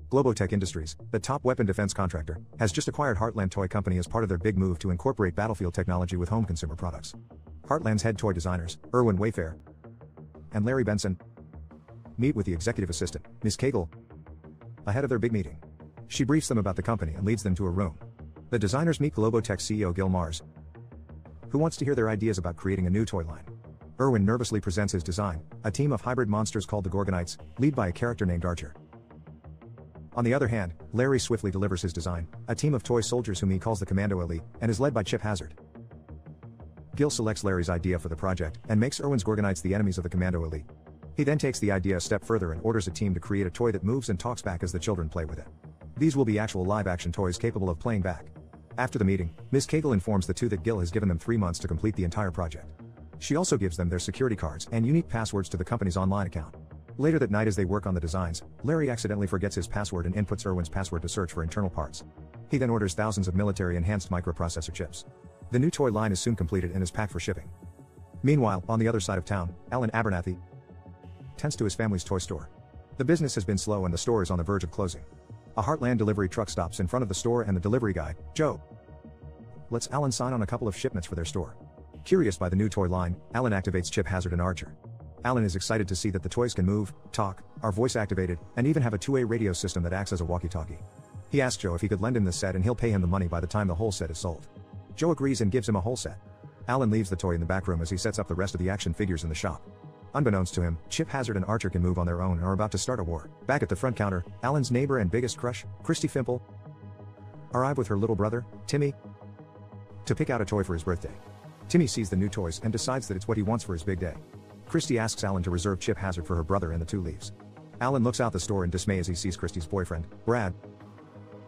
Globotech Industries, the top weapon defense contractor, has just acquired Heartland Toy Company as part of their big move to incorporate battlefield technology with home consumer products. Heartland's head toy designers, Erwin Wayfair and Larry Benson, meet with the executive assistant, Ms. Cagle, ahead of their big meeting. She briefs them about the company and leads them to a room. The designers meet Globotech CEO Gil Mars, who wants to hear their ideas about creating a new toy line. Erwin nervously presents his design, a team of hybrid monsters called the Gorgonites, led by a character named Archer. On the other hand, Larry swiftly delivers his design, a team of toy soldiers whom he calls the Commando Elite, and is led by Chip Hazard. Gil selects Larry's idea for the project, and makes Erwin's Gorgonites the enemies of the Commando Elite. He then takes the idea a step further and orders a team to create a toy that moves and talks back as the children play with it. These will be actual live-action toys capable of playing back. After the meeting, Ms. Cagle informs the two that Gil has given them 3 months to complete the entire project. She also gives them their security cards and unique passwords to the company's online account. Later that night as they work on the designs, Larry accidentally forgets his password and inputs Erwin's password to search for internal parts. He then orders thousands of military-enhanced microprocessor chips. The new toy line is soon completed and is packed for shipping. Meanwhile, on the other side of town, Alan Abernathy tends to his family's toy store. The business has been slow and the store is on the verge of closing. A Heartland delivery truck stops in front of the store and the delivery guy, Joe, lets Alan sign on a couple of shipments for their store. Curious by the new toy line, Alan activates Chip Hazard and Archer. Alan is excited to see that the toys can move, talk, are voice activated, and even have a two-way radio system that acts as a walkie-talkie. He asks Joe if he could lend him the set and he'll pay him the money by the time the whole set is sold. Joe agrees and gives him a whole set. Alan leaves the toy in the back room as he sets up the rest of the action figures in the shop. Unbeknownst to him, Chip Hazard and Archer can move on their own and are about to start a war. Back at the front counter, Alan's neighbor and biggest crush, Christy Finnell, arrive with her little brother, Timmy, to pick out a toy for his birthday. Timmy sees the new toys and decides that it's what he wants for his big day. Christy asks Alan to reserve Chip Hazard for her brother and the two leaves. Alan looks out the store in dismay as he sees Christy's boyfriend, Brad,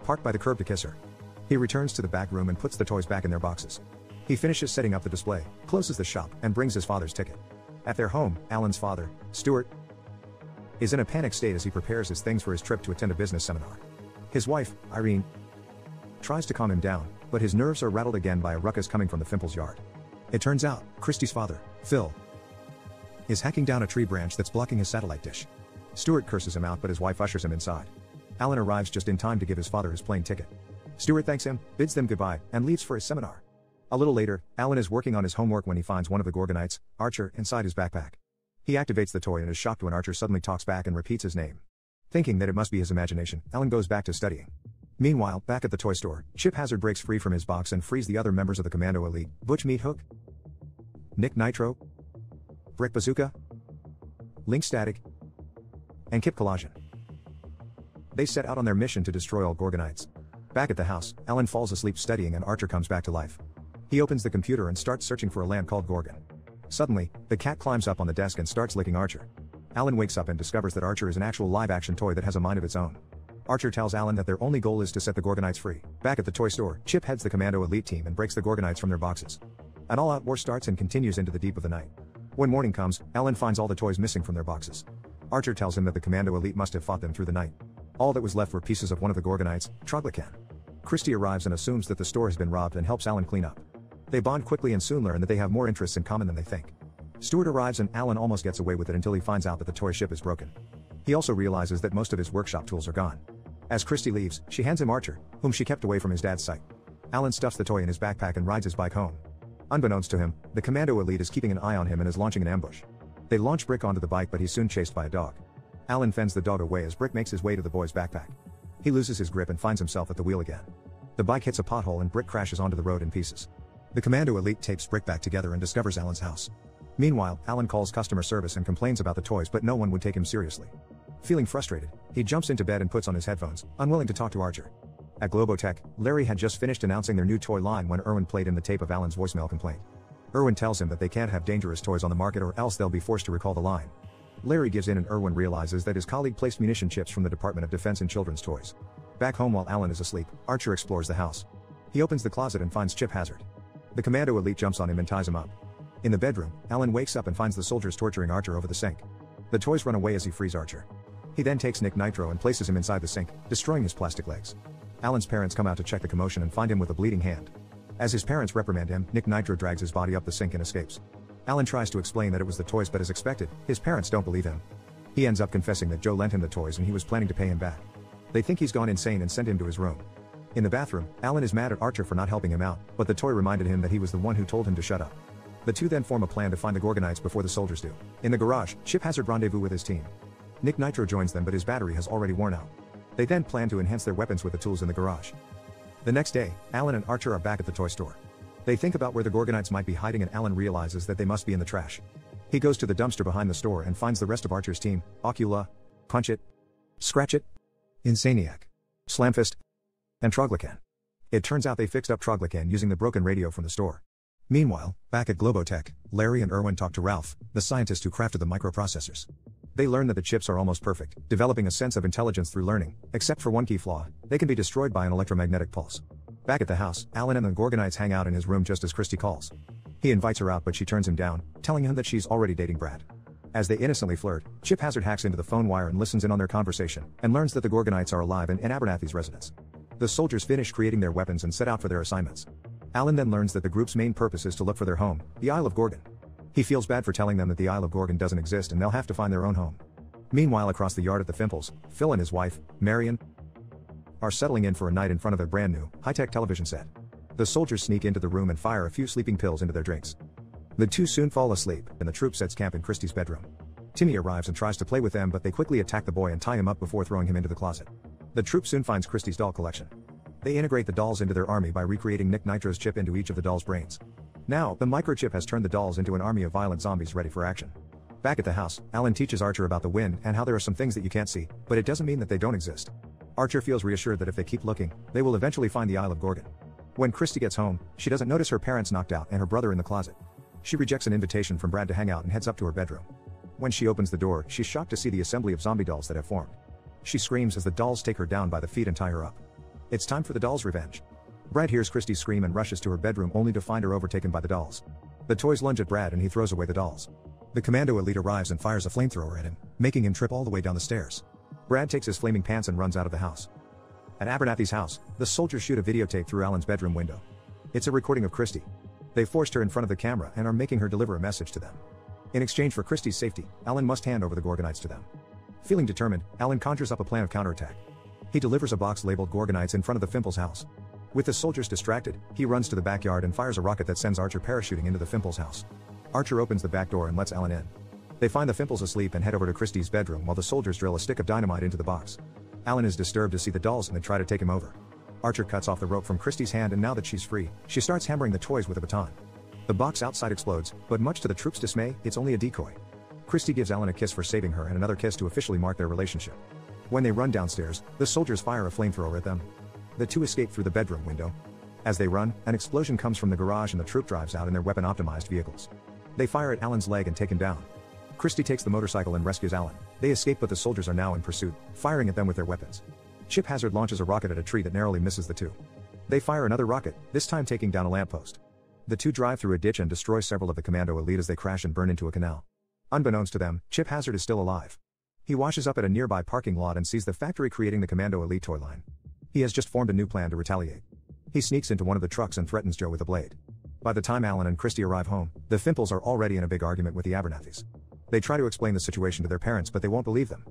parked by the curb to kiss her. He returns to the back room and puts the toys back in their boxes. He finishes setting up the display, closes the shop, and brings his father's ticket. At their home, Alan's father, Stuart, is in a panic state as he prepares his things for his trip to attend a business seminar. His wife, Irene, tries to calm him down, but his nerves are rattled again by a ruckus coming from the Finnell's yard. It turns out, Christy's father, Phil, is hacking down a tree branch that's blocking his satellite dish. Stuart curses him out but his wife ushers him inside. Alan arrives just in time to give his father his plane ticket. Stuart thanks him, bids them goodbye, and leaves for his seminar. A little later, Alan is working on his homework when he finds one of the Gorgonites, Archer, inside his backpack. He activates the toy and is shocked when Archer suddenly talks back and repeats his name. Thinking that it must be his imagination, Alan goes back to studying. Meanwhile, back at the toy store, Chip Hazard breaks free from his box and frees the other members of the Commando Elite, Butch Meat Hook, Nick Nitro, Brick Bazooka, Link Static, and Kip Collagen. They set out on their mission to destroy all Gorgonites. Back at the house, Alan falls asleep studying and Archer comes back to life. He opens the computer and starts searching for a land called Gorgon. Suddenly, the cat climbs up on the desk and starts licking Archer. Alan wakes up and discovers that Archer is an actual live-action toy that has a mind of its own. Archer tells Alan that their only goal is to set the Gorgonites free. Back at the toy store, Chip heads the Commando Elite team and breaks the Gorgonites from their boxes. An all-out war starts and continues into the deep of the night. When morning comes, Alan finds all the toys missing from their boxes. Archer tells him that the Commando Elite must have fought them through the night. All that was left were pieces of one of the Gorgonites, Troglocan. Christy arrives and assumes that the store has been robbed and helps Alan clean up. They bond quickly and soon learn that they have more interests in common than they think. Stuart arrives and Alan almost gets away with it until he finds out that the toy ship is broken. He also realizes that most of his workshop tools are gone. As Christy leaves, she hands him Archer, whom she kept away from his dad's sight. Alan stuffs the toy in his backpack and rides his bike home. Unbeknownst to him, the Commando Elite is keeping an eye on him and is launching an ambush. They launch Brick onto the bike but he's soon chased by a dog. Alan fends the dog away as Brick makes his way to the boy's backpack. He loses his grip and finds himself at the wheel again. The bike hits a pothole and Brick crashes onto the road in pieces. The Commando Elite tapes Brick back together and discovers Alan's house. Meanwhile, Alan calls customer service and complains about the toys but no one would take him seriously. Feeling frustrated, he jumps into bed and puts on his headphones, unwilling to talk to Archer. At Globotech, Larry had just finished announcing their new toy line when Erwin played him the tape of Alan's voicemail complaint. Erwin tells him that they can't have dangerous toys on the market or else they'll be forced to recall the line. Larry gives in and Erwin realizes that his colleague placed munition chips from the Department of Defense in children's toys. Back home while Alan is asleep, Archer explores the house. He opens the closet and finds Chip Hazard. The Commando Elite jumps on him and ties him up. In the bedroom, Alan wakes up and finds the soldiers torturing Archer over the sink. The toys run away as he frees Archer. He then takes Nick Nitro and places him inside the sink, destroying his plastic legs. Alan's parents come out to check the commotion and find him with a bleeding hand. As his parents reprimand him, Nick Nitro drags his body up the sink and escapes. Alan tries to explain that it was the toys but as expected, his parents don't believe him. He ends up confessing that Joe lent him the toys and he was planning to pay him back. They think he's gone insane and sent him to his room. In the bathroom, Alan is mad at Archer for not helping him out, but the toy reminded him that he was the one who told him to shut up. The two then form a plan to find the Gorgonites before the soldiers do. In the garage, Chip Hazard rendezvous with his team. Nick Nitro joins them, but his battery has already worn out. They then plan to enhance their weapons with the tools in the garage. The next day, Alan and Archer are back at the toy store. They think about where the Gorgonites might be hiding, and Alan realizes that they must be in the trash. He goes to the dumpster behind the store and finds the rest of Archer's team: Ocula, Punch It, Scratch It, Insaniac, Slamfist, and Troglocan. It turns out they fixed up Troglocan using the broken radio from the store. Meanwhile, back at Globotech, Larry and Irwin talk to Ralph, the scientist who crafted the microprocessors. They learn that the chips are almost perfect, developing a sense of intelligence through learning, except for one key flaw: they can be destroyed by an electromagnetic pulse. Back at the house, Alan and the Gorgonites hang out in his room just as Christy calls. He invites her out, but she turns him down, telling him that she's already dating Brad. As they innocently flirt, Chip Hazard hacks into the phone wire and listens in on their conversation, and learns that the Gorgonites are alive in Abernathy's residence. The soldiers finish creating their weapons and set out for their assignments. Alan then learns that the group's main purpose is to look for their home, the Isle of Gorgon. He feels bad for telling them that the Isle of Gorgon doesn't exist and they'll have to find their own home. Meanwhile, across the yard at the Fimples, Phil and his wife, Marion, are settling in for a night in front of their brand new, high-tech television set. The soldiers sneak into the room and fire a few sleeping pills into their drinks. The two soon fall asleep, and the troop sets camp in Christie's bedroom. Timmy arrives and tries to play with them, but they quickly attack the boy and tie him up before throwing him into the closet. The troop soon finds Christie's doll collection. They integrate the dolls into their army by recreating Nick Nitro's chip into each of the dolls' brains. Now, the microchip has turned the dolls into an army of violent zombies ready for action. Back at the house, Alan teaches Archer about the wind and how there are some things that you can't see, but it doesn't mean that they don't exist. Archer feels reassured that if they keep looking, they will eventually find the Isle of Gorgon. When Christy gets home, she doesn't notice her parents knocked out and her brother in the closet. She rejects an invitation from Brad to hang out and heads up to her bedroom. When she opens the door, she's shocked to see the assembly of zombie dolls that have formed. She screams as the dolls take her down by the feet and tie her up. It's time for the dolls' revenge. Brad hears Christy scream and rushes to her bedroom only to find her overtaken by the dolls. The toys lunge at Brad and he throws away the dolls. The commando elite arrives and fires a flamethrower at him, making him trip all the way down the stairs. Brad takes his flaming pants and runs out of the house. At Abernathy's house, the soldiers shoot a videotape through Alan's bedroom window. It's a recording of Christy. They forced her in front of the camera and are making her deliver a message to them. In exchange for Christy's safety, Alan must hand over the Gorgonites to them. Feeling determined, Alan conjures up a plan of counterattack. He delivers a box labeled Gorgonites in front of the Fimples house. With the soldiers distracted, he runs to the backyard and fires a rocket that sends Archer parachuting into the Fimples house. Archer opens the back door and lets Alan in. They find the Fimples asleep and head over to Christy's bedroom while the soldiers drill a stick of dynamite into the box. Alan is disturbed to see the dolls and they try to take him over. Archer cuts off the rope from Christy's hand, and now that she's free, she starts hammering the toys with a baton. The box outside explodes, but much to the troops' dismay, it's only a decoy. Christy gives Alan a kiss for saving her and another kiss to officially mark their relationship. When they run downstairs, the soldiers fire a flamethrower at them. The two escape through the bedroom window. As they run, an explosion comes from the garage and the troop drives out in their weapon-optimized vehicles. They fire at Alan's leg and take him down. Christy takes the motorcycle and rescues Alan. They escape, but the soldiers are now in pursuit, firing at them with their weapons. Chip Hazard launches a rocket at a tree that narrowly misses the two. They fire another rocket, this time taking down a lamppost. The two drive through a ditch and destroy several of the commando elite as they crash and burn into a canal. Unbeknownst to them, Chip Hazard is still alive. He washes up at a nearby parking lot and sees the factory creating the commando elite toy line. He has just formed a new plan to retaliate. He sneaks into one of the trucks and threatens Joe with a blade. By the time Alan and Christy arrive home, the Fimples are already in a big argument with the Abernathys. They try to explain the situation to their parents, but they won't believe them.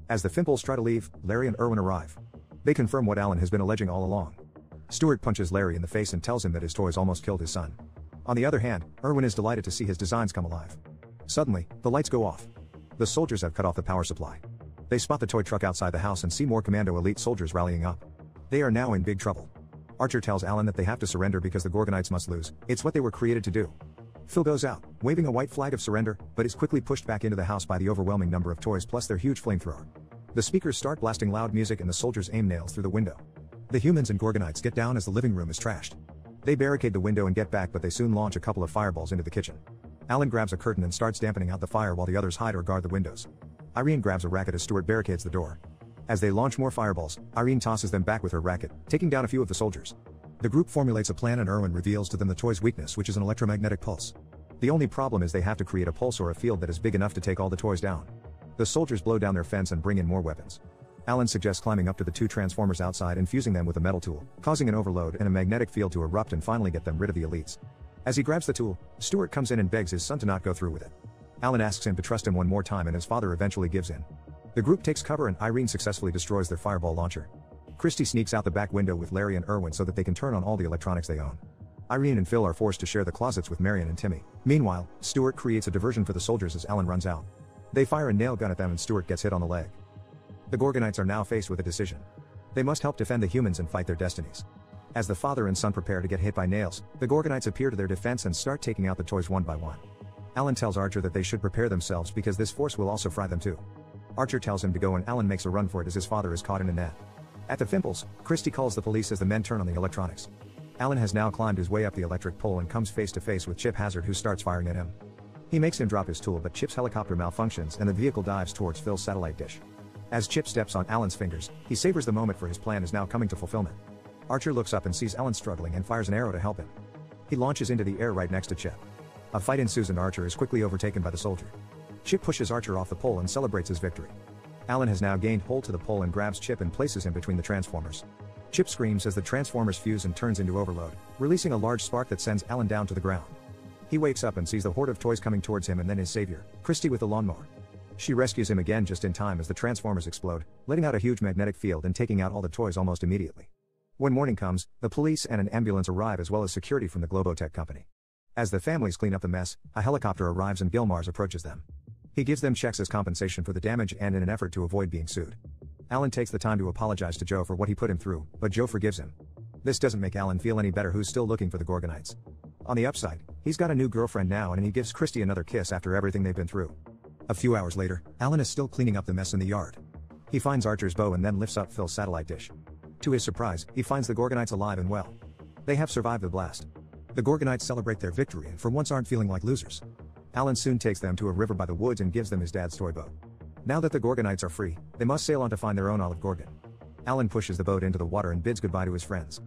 As the Fimples try to leave, Larry and Irwin arrive. They confirm what Alan has been alleging all along. Stuart punches Larry in the face and tells him that his toys almost killed his son. On the other hand, Irwin is delighted to see his designs come alive. Suddenly, the lights go off. The soldiers have cut off the power supply. They spot the toy truck outside the house and see more commando elite soldiers rallying up. They are now in big trouble. Archer tells Alan that they have to surrender because the Gorgonites must lose. It's what they were created to do. Phil goes out, waving a white flag of surrender, but is quickly pushed back into the house by the overwhelming number of toys plus their huge flamethrower. The speakers start blasting loud music and the soldiers aim nails through the window. The humans and Gorgonites get down as the living room is trashed. They barricade the window and get back, but they soon launch a couple of fireballs into the kitchen. Alan grabs a curtain and starts dampening out the fire while the others hide or guard the windows. Irene grabs a racket as Stuart barricades the door. As they launch more fireballs, Irene tosses them back with her racket, taking down a few of the soldiers. The group formulates a plan and Irwin reveals to them the toy's weakness, which is an electromagnetic pulse. The only problem is they have to create a pulse or a field that is big enough to take all the toys down. The soldiers blow down their fence and bring in more weapons. Alan suggests climbing up to the two transformers outside and fusing them with a metal tool, causing an overload and a magnetic field to erupt and finally get them rid of the elites. As he grabs the tool, Stuart comes in and begs his son to not go through with it. Alan asks him to trust him one more time and his father eventually gives in. The group takes cover and Irene successfully destroys their fireball launcher. Christy sneaks out the back window with Larry and Erwin so that they can turn on all the electronics they own. Irene and Phil are forced to share the closets with Marion and Timmy. Meanwhile, Stuart creates a diversion for the soldiers as Alan runs out. They fire a nail gun at them and Stuart gets hit on the leg. The Gorgonites are now faced with a decision. They must help defend the humans and fight their destinies. As the father and son prepare to get hit by nails, the Gorgonites appear to their defense and start taking out the toys one by one. Alan tells Archer that they should prepare themselves because this force will also fry them too. Archer tells him to go and Alan makes a run for it as his father is caught in a net. At the Fimples, Christy calls the police as the men turn on the electronics. Alan has now climbed his way up the electric pole and comes face to face with Chip Hazard, who starts firing at him. He makes him drop his tool, but Chip's helicopter malfunctions and the vehicle dives towards Phil's satellite dish. As Chip steps on Alan's fingers, he savors the moment for his plan is now coming to fulfillment. Archer looks up and sees Alan struggling and fires an arrow to help him. He launches into the air right next to Chip. A fight ensues and Archer is quickly overtaken by the soldier. Chip pushes Archer off the pole and celebrates his victory. Alan has now gained hold to the pole and grabs Chip and places him between the transformers. Chip screams as the transformers fuse and turns into overload, releasing a large spark that sends Alan down to the ground. He wakes up and sees the horde of toys coming towards him and then his savior, Christy with the lawnmower. She rescues him again just in time as the transformers explode, letting out a huge magnetic field and taking out all the toys almost immediately. When morning comes, the police and an ambulance arrive as well as security from the Globotech company. As the families clean up the mess, a helicopter arrives and Gilmars approaches them. He gives them checks as compensation for the damage and in an effort to avoid being sued. Alan takes the time to apologize to Joe for what he put him through, but Joe forgives him. This doesn't make Alan feel any better, who's still looking for the Gorgonites. On the upside, he's got a new girlfriend now and he gives Christy another kiss after everything they've been through. A few hours later, Alan is still cleaning up the mess in the yard. He finds Archer's bow and then lifts up Phil's satellite dish. To his surprise, he finds the Gorgonites alive and well. They have survived the blast. The Gorgonites celebrate their victory and for once aren't feeling like losers. Alan soon takes them to a river by the woods and gives them his dad's toy boat. Now that the Gorgonites are free, they must sail on to find their own Olive Gorgon. Alan pushes the boat into the water and bids goodbye to his friends.